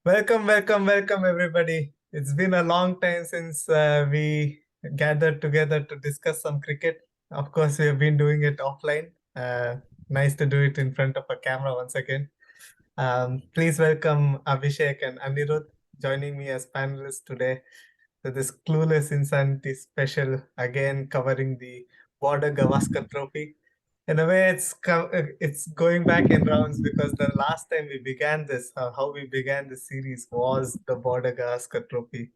Welcome, everybody. It's been a long time since we gathered together to discuss some cricket. Of course, we have been doing it offline. Nice to do it in front of a camera once again. Please welcome Abhishek and Anirudh joining me as panelists today to this Clueless Insanity special, again covering the Border-Gavaskar Trophy. In a way, it's going back in rounds because the last time we began this, how we began this series was the Border-Gavaskar Trophy,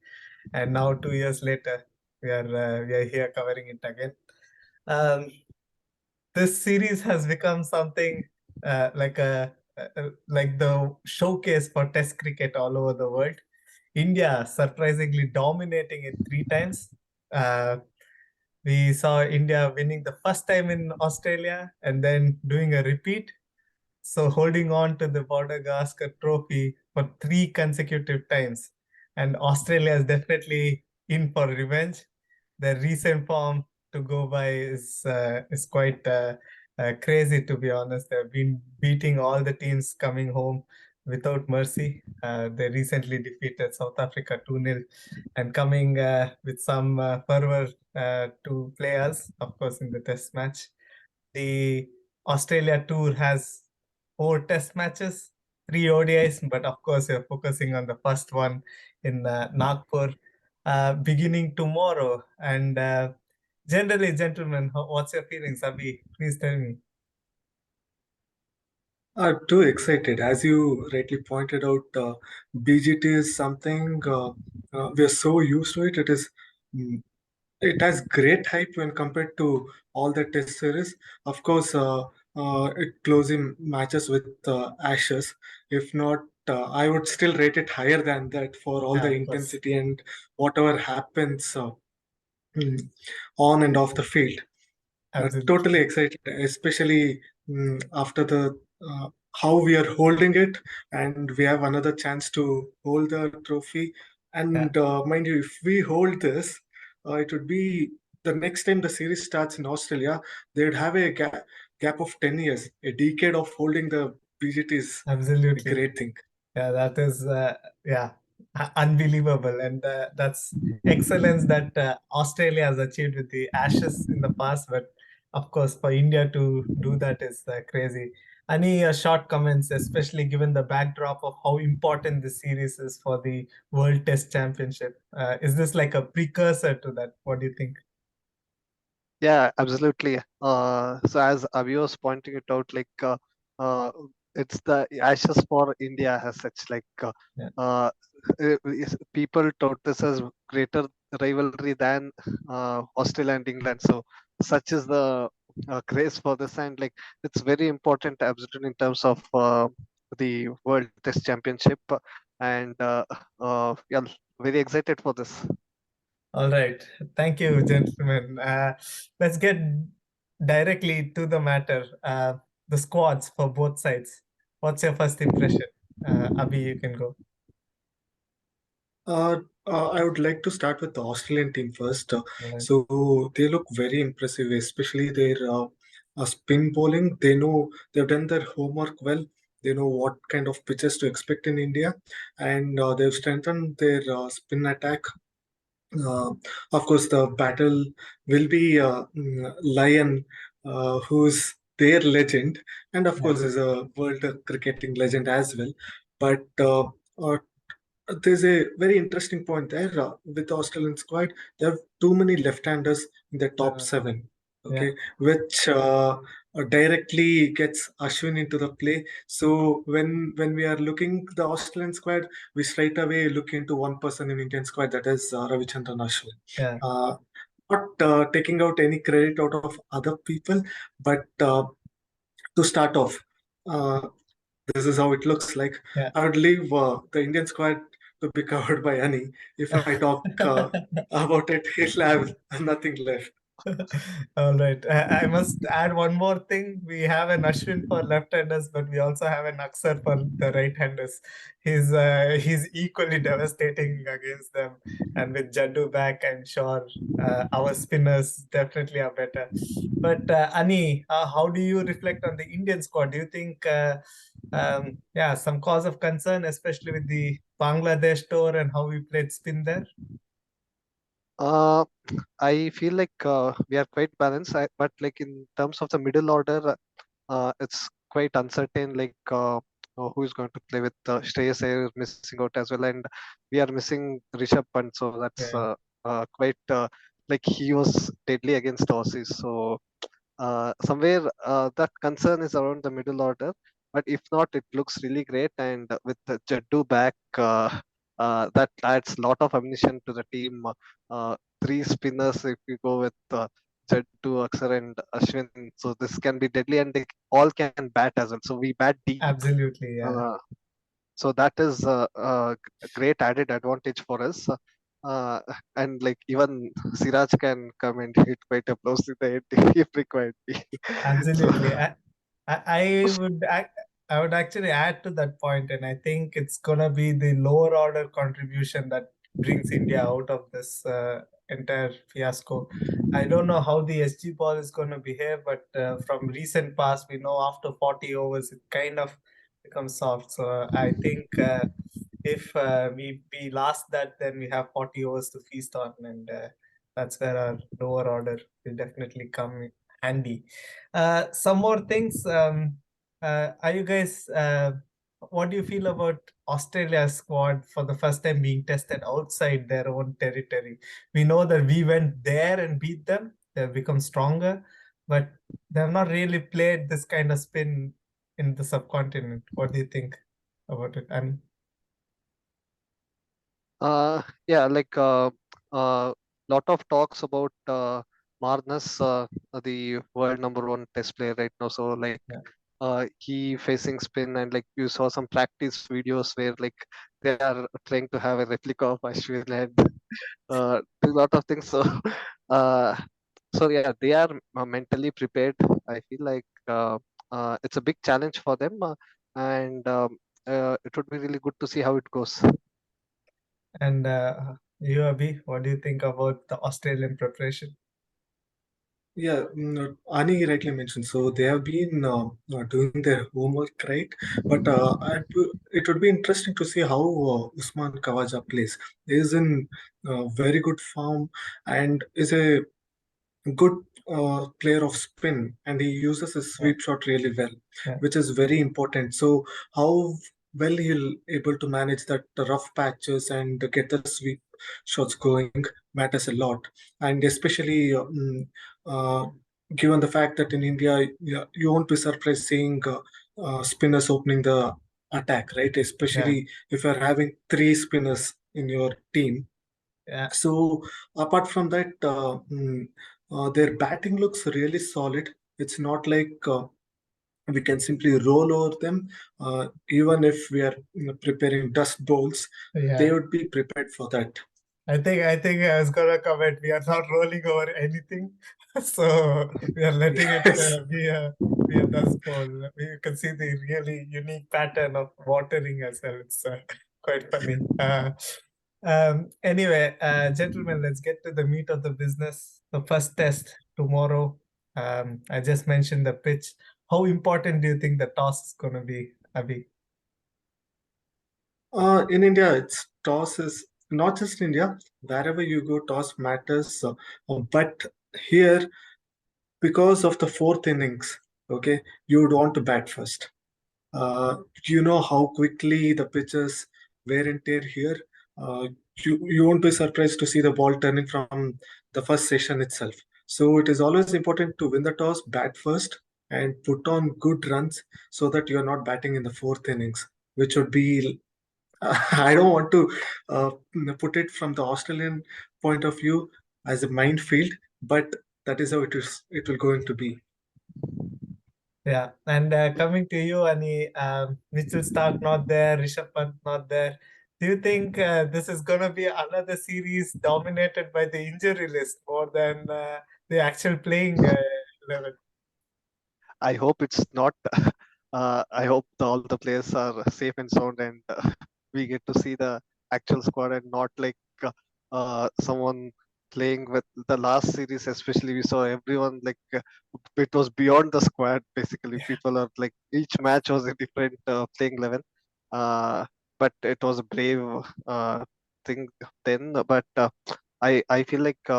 and now 2 years later, we are here covering it again. Um, this series has become something like the showcase for Test cricket all over the world. India surprisingly dominating it 3 times. Uh, we saw India winning the first time in Australia and then doing a repeat. So holding on to the Border-Gavaskar Trophy for 3 consecutive times. And Australia is definitely in for revenge. Their recent form to go by is quite crazy, to be honest. They've been beating all the teams coming home without mercy. They recently defeated South Africa 2-0 and coming with some fervor to play us, of course, in the test match. The Australia tour has 4 test matches, 3 ODIs, but of course, we're focusing on the first one in Nagpur beginning tomorrow. And generally, gentlemen, what's your feelings, Abhi? Please tell me. Too excited. As you rightly pointed out, BGT is something we are so used to it. Mm, it has great hype when compared to all the test series. Of course, it closing matches with Ashes. If not, I would still rate it higher than that for all Yeah, the of course. intensity and whatever happens on and off the field. Totally Absolutely. excited, especially after the how we are holding it, and we have another chance to hold the trophy. Yeah, And mind you, if we hold this, it would be the next time the series starts in Australia. They would have a gap of 10 years, a decade of holding the BGT is a absolutely. great thing. Yeah, that is unbelievable, and that's excellence that Australia has achieved with the Ashes in the past. But of course, for India to do that is crazy. Any short comments, especially given the backdrop of how important this series is for the World Test Championship? Is this like a precursor to that? What do you think? Yeah, absolutely. So as Avi was pointing it out, uh, it's the ashes for India as such. Yeah, Uh, People tout this as greater rivalry than Australia and England. So such is the craze for this, and like it's very important, absolutely, in terms of the World Test Championship. And yeah, very excited for this. all right. Thank you, gentlemen. Let's get directly to the matter. The squads for both sides. What's your first impression? Abhi, you can go. I would like to start with the Australian team first. All right. So they look very impressive, especially their spin bowling. They know they've done their homework well. They know what kind of pitches to expect in India, and they've strengthened their spin attack. Uh, of course, the battle will be Lyon, who's their legend, and of Yeah. course is a world cricketing legend as well. But there's a very interesting point there with the Australian squad. There are too many left-handers in the top Uh, seven, yeah. okay, which directly gets Ashwin into the play. So when we are looking the Australian squad, we straight away look into one person in Indian squad, that is Ravichandran Ashwin. Yeah. Uh, Not taking out any credit out of other people, but to start off. Uh, this is how it looks like. Yeah. I would leave the Indian squad to be covered by Ani. If I talk about it, he'll have nothing left. All right. I must add one more thing. We have an Ashwin for left-handers, but we also have an Aksar for the right-handers. He's equally devastating against them. And with Jaddu back, I'm sure our spinners definitely are better. But Ani, how do you reflect on the Indian squad? Do you think, yeah, some cause of concern, especially with the Bangladesh tour and how we played spin there? Uh, I feel like we are quite balanced, but like in terms of the middle order, it's quite uncertain. Like who is going to play with Shreyas Iyer is missing out as well, and we are missing Rishabh Pant. So that's Yeah, quite like he was deadly against Aussies. So somewhere that concern is around the middle order. But if not, it looks really great. And with the Jaddu back, that adds a lot of ammunition to the team. Three spinners, if you go with Jaddu, Aksar, and Ashwin. So this can be deadly, and they all can bat as well. So we bat deep. absolutely. Yeah. Uh, so that is a great added advantage for us. Uh, and like even Siraj can come and hit quite a blows in the end if required be. So Absolutely. I would actually add to that point, and I think it's gonna be the lower order contribution that brings India out of this entire fiasco. I don't know how the SG ball is gonna behave, but from recent past, we know after 40 overs, it kind of becomes soft. So I think if we last that, then we have 40 overs to feast on, and that's where our lower order will definitely come handy. Some more things. Are you guys? What do you feel about Australia's squad for the first time being tested outside their own territory? We know that we went there and beat them. They've become stronger, but they have not really played this kind of spin in the subcontinent. What do you think about it? And yeah, like lot of talks about Marnus, the world number one test player right now. So like yeah, he facing spin, and like you saw some practice videos where like they are trying to have a replica of Ashwin and do a lot of things. So uh, so yeah, they are mentally prepared. I feel like it's a big challenge for them, and it would be really good to see how it goes. and you, Abhi, what do you think about the Australian preparation? Yeah, Ani rightly mentioned. So they have been doing their homework, right? But it would be interesting to see how Usman Khawaja plays. He is in very good form and is a good player of spin, and he uses his Yeah, sweep shot really well, yeah, which is very important. So how well he'll able to manage that rough patches and get the sweep shots going matters a lot, and especially uh, given the fact that in India, yeah, you won't be surprised seeing spinners opening the attack, right? yeah, Especially if you're having three spinners in your team. yeah. So apart from that, their batting looks really solid. It's not like we can simply roll over them. Even if we are preparing dust bowls, they Yeah. would be prepared for that. I think I was gonna comment. We are not rolling over anything, so we are letting it Yes. be a dust bowl. You can see the really unique pattern of watering as well. It's quite funny. Anyway, gentlemen, let's get to the meat of the business. The first test tomorrow. I just mentioned the pitch. How important do you think the toss is gonna be, Abhi? In India, it's toss is not just India. Wherever you go, toss matters. But here, because of the fourth innings, okay, you would want to bat first. Uh, you know how quickly the pitches wear and tear here. Uh, you won't be surprised to see the ball turning from the first session itself. So it is always important to win the toss, bat first, and put on good runs so that you're not batting in the fourth innings, which would be. I don't want to uh, put it from the Australian point of view as a minefield, but that is how it is. It will going to be. Yeah, and coming to you, Ani, Mitchell Stark not there, Rishabh Pant not there. Do you think this is gonna be another series dominated by the injury list more than the actual playing level. I hope it's not. I hope all the players are safe and sound, and we get to see the actual squad and not like someone playing with the last series. Especially, we saw everyone like it was beyond the squad. Basically, Yeah. people are like each match was a different playing 11. But it was a brave thing then. But I feel like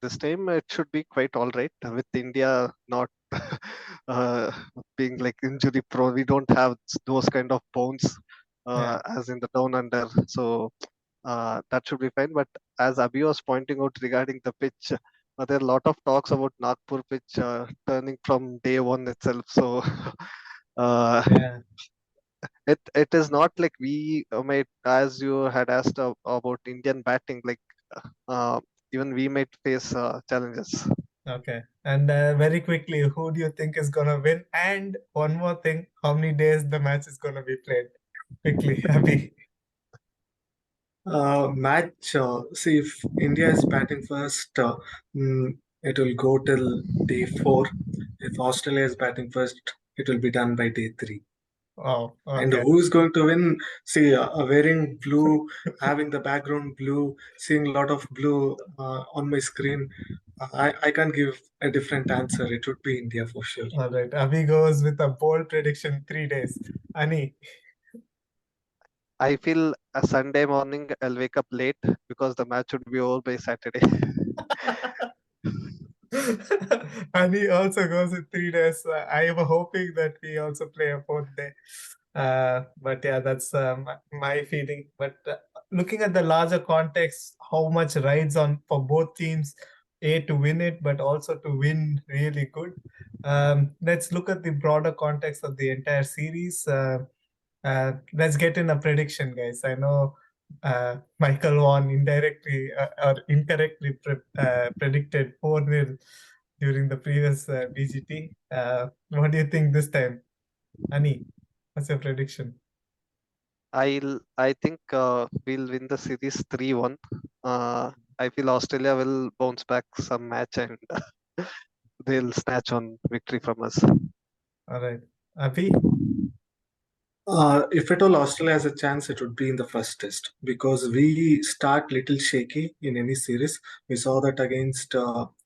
this time it should be quite all right with India not uh, being like injury prone. We don't have those kind of bones Yeah. as in the down under, so that should be fine. But as Abhi was pointing out regarding the pitch, there are a lot of talks about Nagpur pitch turning from day one itself. So uh, Yeah. it is not like we might, as you had asked about Indian batting, like uh, even we might face challenges. Okay. And very quickly, who do you think is gonna win? And one more thing, how many days the match is gonna be played? Quickly, Abhi. Match. See, if India is batting first, it will go till day 4. If Australia is batting first, it will be done by day 3. Oh, And okay. who is going to win? See, wearing blue, having the background blue, seeing a lot of blue on my screen. I can't give a different answer. It would be India for sure. All right. Abhi goes with a bold prediction, 3 days. Ani. I feel a Sunday morning I'll wake up late because the match would be over by Saturday. And he also goes in 3 days. I am hoping that we also play a fourth day. But yeah, that's my feeling. But looking at the larger context, how much rides on for both teams, A, to win it, but also to win really good. Let's look at the broader context of the entire series. Let's get in a prediction, guys. I know Michael won indirectly or incorrectly predicted 4-0 during the previous BGT. What do you think this time? Ani, what's your prediction? I think we'll win the series 3-1. I feel Australia will bounce back some match and they'll snatch on victory from us. All right. Abhi? If at all Australia has a chance, it would be in the first test because we start little shaky in any series. We saw that against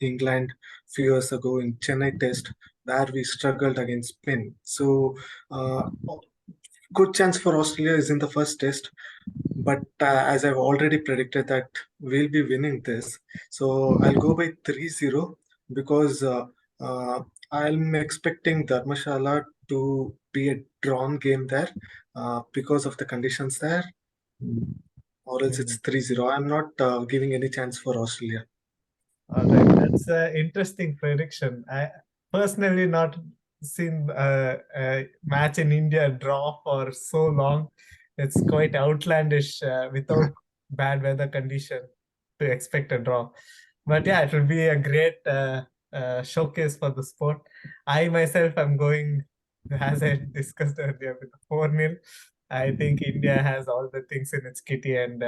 England few years ago in Chennai Test where we struggled against spin. So uh, good chance for Australia is in the first test. But as I've already predicted that we'll be winning this, so I'll go by 3-0 because uh, I'm expecting Dharmashala to be a drawn game there because of the conditions there, or else it's Mhm. 3-0. I'm not giving any chance for Australia. All right, that's an interesting prediction. I personally not seen a match in India draw for so long. It's quite outlandish without bad weather condition to expect a draw. But yeah, it will be a great showcase for the sport. I myself am going, as I discussed earlier, with 4-0. I think India has all the things in its kitty, and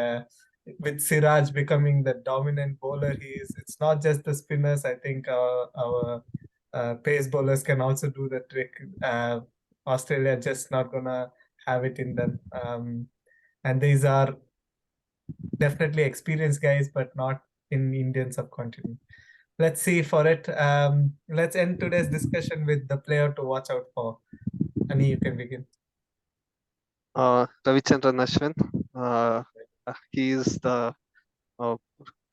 with Siraj becoming the dominant bowler he is, it's not just the spinners. I think our pace bowlers can also do the trick. Australia just not gonna have it in them. And these are definitely experienced guys, but not in Indian subcontinent. Let's see for it. Let's end today's discussion with the player to watch out for. Ani, you can begin. Ravichandran Ashwin, he is the uh,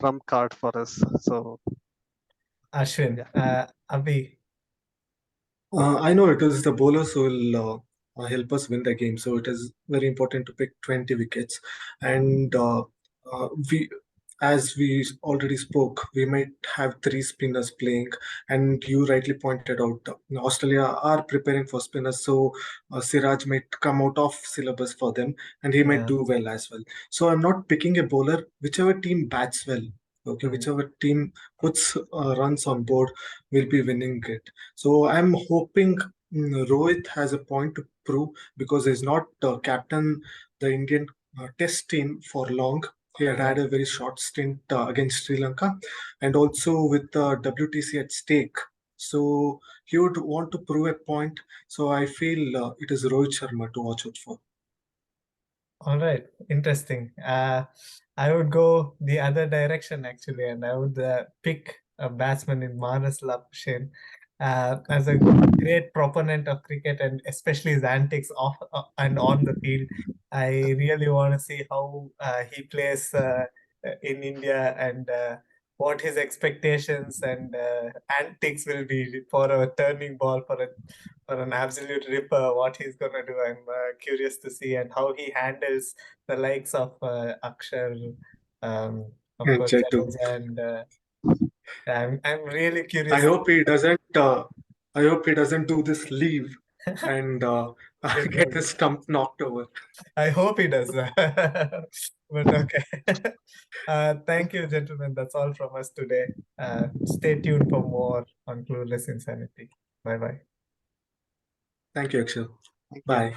trump card for us. So Ashwin, yeah. Abhi. I know it is the bowlers who will help us win the game. So it is very important to pick 20 wickets. And we, as we already spoke, we might have 3 spinners playing. And you rightly pointed out, Australia are preparing for spinners. So Siraj might come out of syllabus for them and he might Yeah. do well as well. So I'm not picking a bowler, whichever team bats well. Okay, Mhm. whichever team puts runs on board will be winning it. So I'm hoping Rohit has a point to prove because he's not captain the Indian Test team for long. He had a very short stint against Sri Lanka, and also with WTC at stake. So he would want to prove a point. So I feel it is Rohit Sharma to watch out for. All right, interesting. I would go the other direction actually, and I would pick a batsman in Manas Labuschagne as a great proponent of cricket and especially his antics off and on the field. I really want to see how he plays in India and what his expectations and antics will be for a turning ball for an absolute ripper. What he's gonna do, I'm curious to see, and how he handles the likes of Akshar, of course Chetu. Jadeja, and I'm really I curious to hope he doesn't. I hope he doesn't do this leave and get get those. his stump knocked over. I hope he does. But okay. Thank you, gentlemen. That's all from us today. Stay tuned for more on Clueless Insanity. Bye bye. Thank you, Akshar. Thank you. Bye.